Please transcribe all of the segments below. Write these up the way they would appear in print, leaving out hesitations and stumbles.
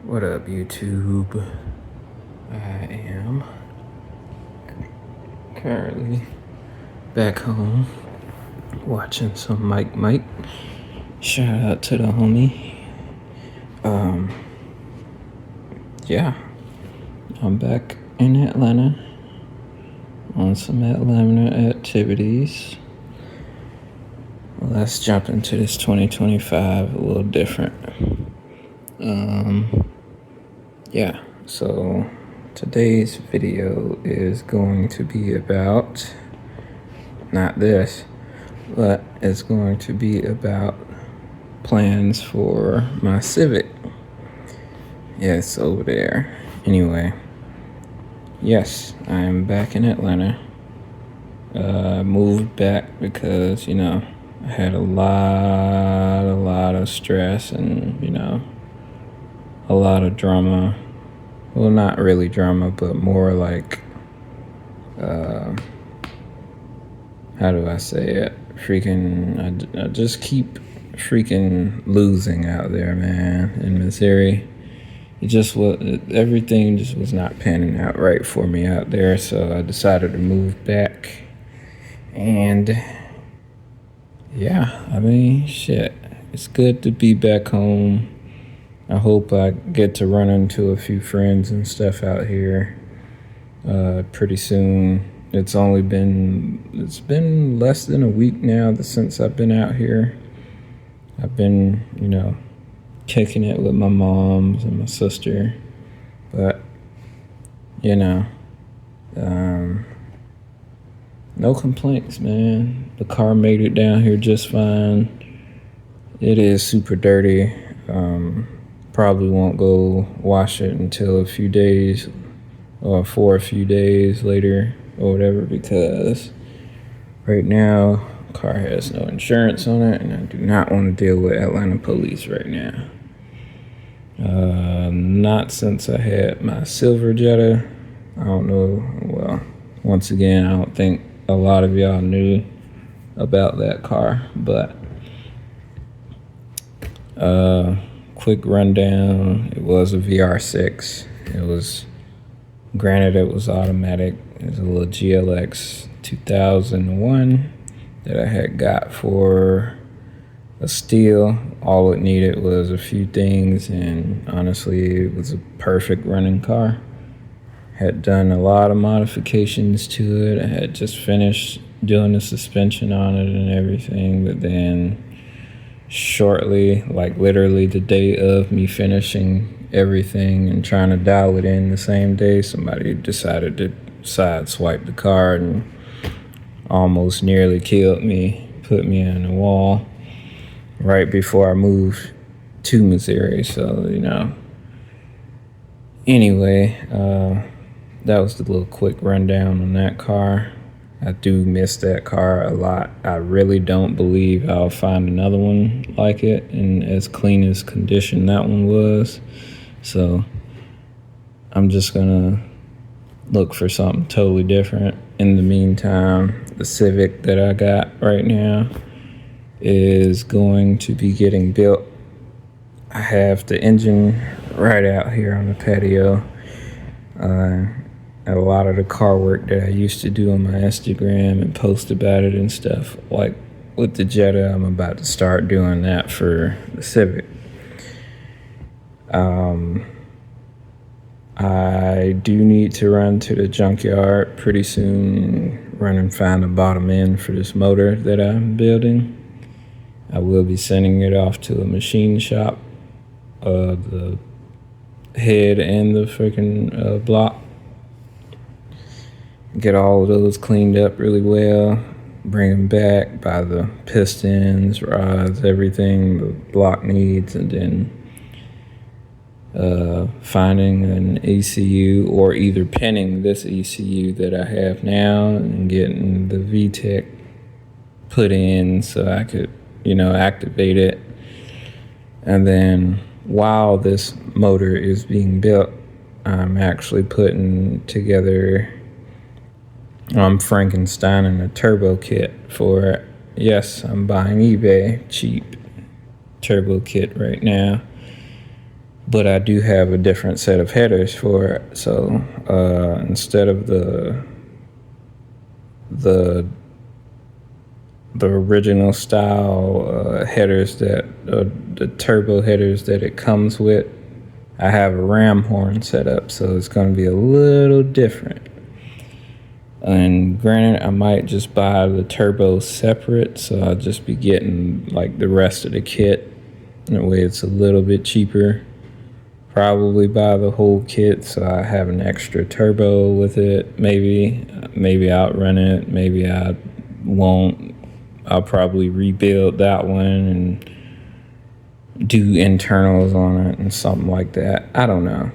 What up, YouTube? I am currently back home watching some Mike. Shout out to the homie. Yeah, I'm back in Atlanta on some Atlanta activities. Let's jump into this 2025 a little different. Yeah, so today's video is going to be about not this, but it's going to be about plans for my Civic. Yes, over there. Anyway, yes, I'm back in Atlanta. Moved back because, I had a lot of stress and, a lot of drama. Well, not really drama, but more like, how do I say it? I just keep freaking losing out there, man, in Missouri. Everything just was not panning out right for me out there, so I decided to move back. And yeah, shit, it's good to be back home. I hope I get to run into a few friends and stuff out here pretty soon. It's been less than a week now since I've been out here. I've been, kicking it with my moms and my sister, but no complaints, man. The car made it down here just fine. It is super dirty. Probably won't go wash it until a few days or for a few days later or whatever, because right now car has no insurance on it, and I do not want to deal with Atlanta police right now. Not since I had my silver Jetta. I don't know. Well, once again, I don't think a lot of y'all knew about that car, but quick rundown. It was a VR6. Granted, it was automatic. It was a little GLX 2001 that I had got for a steal. All it needed was a few things, and honestly, it was a perfect running car. Had done a lot of modifications to it. I had just finished doing the suspension on it and everything, but then shortly, like literally the day of me finishing everything and trying to dial it in the same day, somebody decided to sideswipe the car and almost nearly killed me, put me in a wall right before I moved to Missouri. So, anyway, that was the little quick rundown on that car. I do miss that car a lot. I really don't believe I'll find another one like it in as clean as condition that one was. So I'm just gonna look for something totally different. In the meantime, the Civic that I got right now is going to be getting built. I have the engine right out here on the patio. A lot of the car work that I used to do on my Instagram and post about it and stuff, like with the Jetta, I'm about to start doing that for the Civic. I do need to run to the junkyard pretty soon and run and find a bottom end for this motor that I'm building. I will be sending it off to a machine shop, the head and the freaking block. Get all of those cleaned up really well, bring them back, buy the pistons, rods, everything the block needs, and then finding an ECU or either pinning this ECU that I have now and getting the VTEC put in so I could, activate it. And then while this motor is being built, I'm actually putting together I'm Frankensteining a turbo kit for it. Yes, I'm buying eBay cheap turbo kit right now. but I do have a different set of headers for it. So instead of the the original style headers that the turbo headers that it comes with, I have a ram horn set up, so it's going to be a little different. And granted, I might just buy the turbo separate, so I'll just be getting like the rest of the kit. That way it's a little bit cheaper. Probably buy the whole kit, so I have an extra turbo with it. Maybe I'll run it, maybe I won't. I'll probably rebuild that one and do internals on it and something like that. I don't know.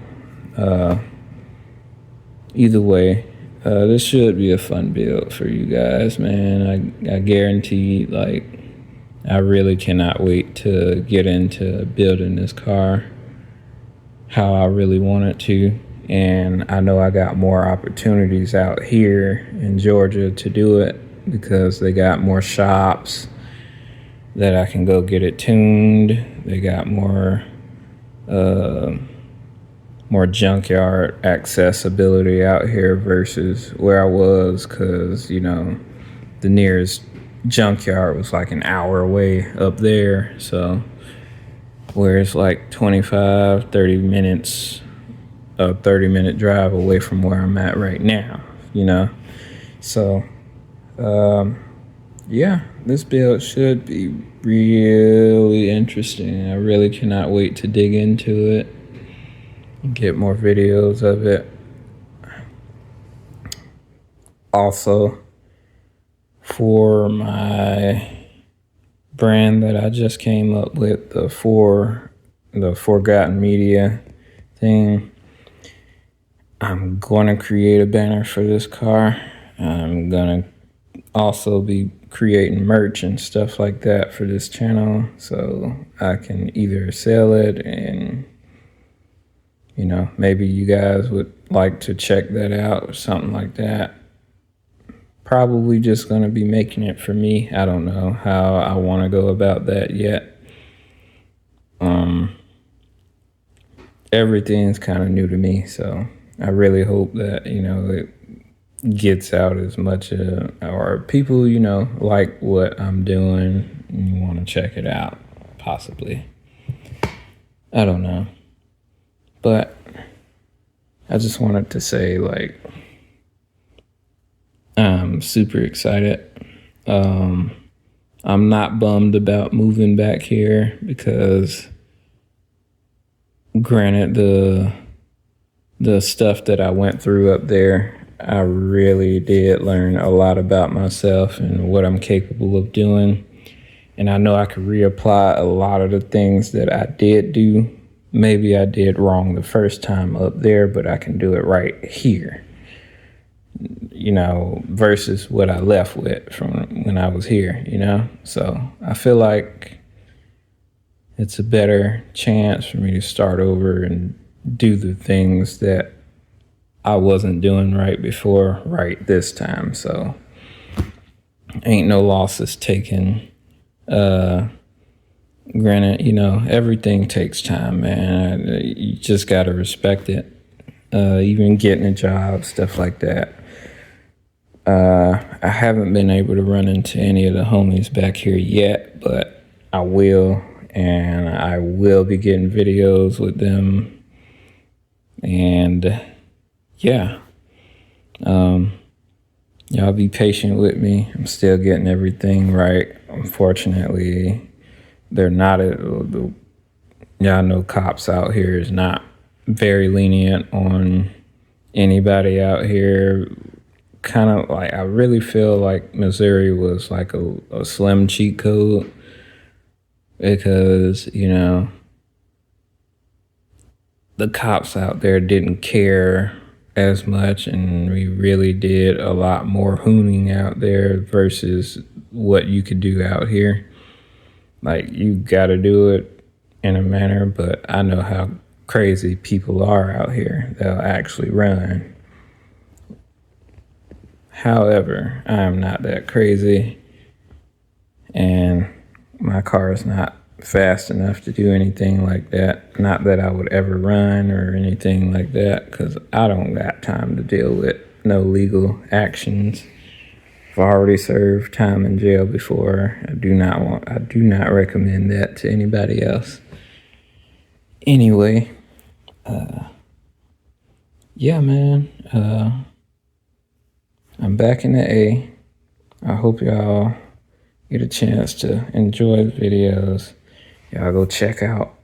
Either way, this should be a fun build for you guys, man. I guarantee, like, I really cannot wait to get into building this car how I really want it to. And I know I got more opportunities out here in Georgia to do it because they got more shops that I can go get it tuned. They got more junkyard accessibility out here versus where I was, because the nearest junkyard was like an hour away up there. So where it's like 30 minutes, a 30-minute drive away from where I'm at right now, So yeah, this build should be really interesting. I really cannot wait to dig into it, get more videos of it. Also, for my brand that I just came up with, the Forgotten Media thing, I'm going to create a banner for this car. I'm going to also be creating merch and stuff like that for this channel, so I can either sell it and maybe you guys would like to check that out or something like that. Probably just going to be making it for me. I don't know how I want to go about that yet. Everything's kind of new to me, so I really hope that it gets out as much or people like what I'm doing and you want to check it out, possibly. I don't know, but I just wanted to say, like, I'm super excited. I'm not bummed about moving back here because, granted, the stuff that I went through up there, I really did learn a lot about myself and what I'm capable of doing. And I know I could reapply a lot of the things that I did do. Maybe I did wrong the first time up there, but I can do it right here, versus what I left with from when I was here, So I feel like it's a better chance for me to start over and do the things that I wasn't doing right before, right this time. So ain't no losses taken. Granted, everything takes time, man. You just got to respect it. Even getting a job, stuff like that. I haven't been able to run into any of the homies back here yet, but I will, and I will be getting videos with them. And yeah, y'all be patient with me. I'm still getting everything right. Unfortunately, they're not y'all know cops out here is not very lenient on anybody out here. Kind of like, I really feel like Missouri was like a slim cheat code, because the cops out there didn't care as much, and we really did a lot more hooning out there versus what you could do out here. Like, you got to do it in a manner, but I know how crazy people are out here. They'll actually run. However, I am not that crazy, and my car is not fast enough to do anything like that. Not that I would ever run or anything like that, because I don't got time to deal with no legal actions. I've already served time in jail before. I do not recommend that to anybody else. Anyway, yeah, man. I'm back in the A. I hope y'all get a chance to enjoy the videos. Y'all go check out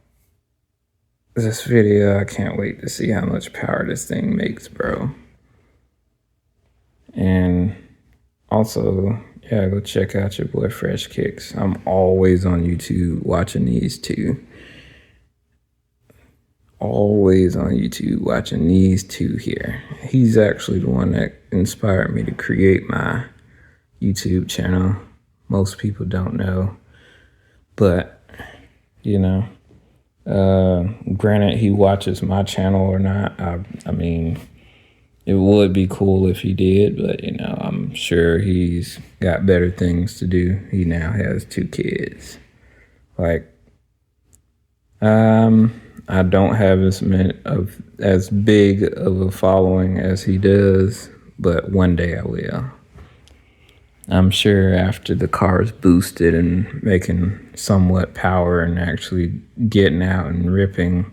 this video. I can't wait to see how much power this thing makes, bro. And also, yeah, go check out your boy Fresh Kicks. I'm always on YouTube watching these two. Always on YouTube watching these two here. He's actually the one that inspired me to create my YouTube channel. Most people don't know, but you know, granted he watches my channel or not. I mean, it would be cool if he did, but you know, I'm sure he's got better things to do. He now has 2 kids. Like, I don't have as big of a following as he does, but one day I will. I'm sure after the car's boosted and making somewhat power and actually getting out and ripping,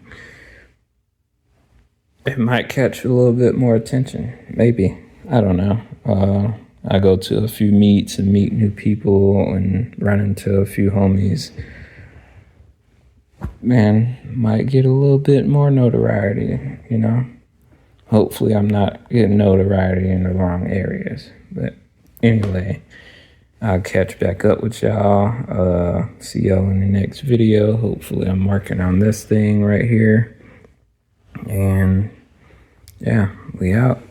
it might catch a little bit more attention. Maybe. I don't know. I go to a few meets and meet new people and run into a few homies. Man, might get a little bit more notoriety, you know? Hopefully I'm not getting notoriety in the wrong areas. But anyway, I'll catch back up with y'all. See y'all in the next video. Hopefully I'm working on this thing right here. And yeah, we out.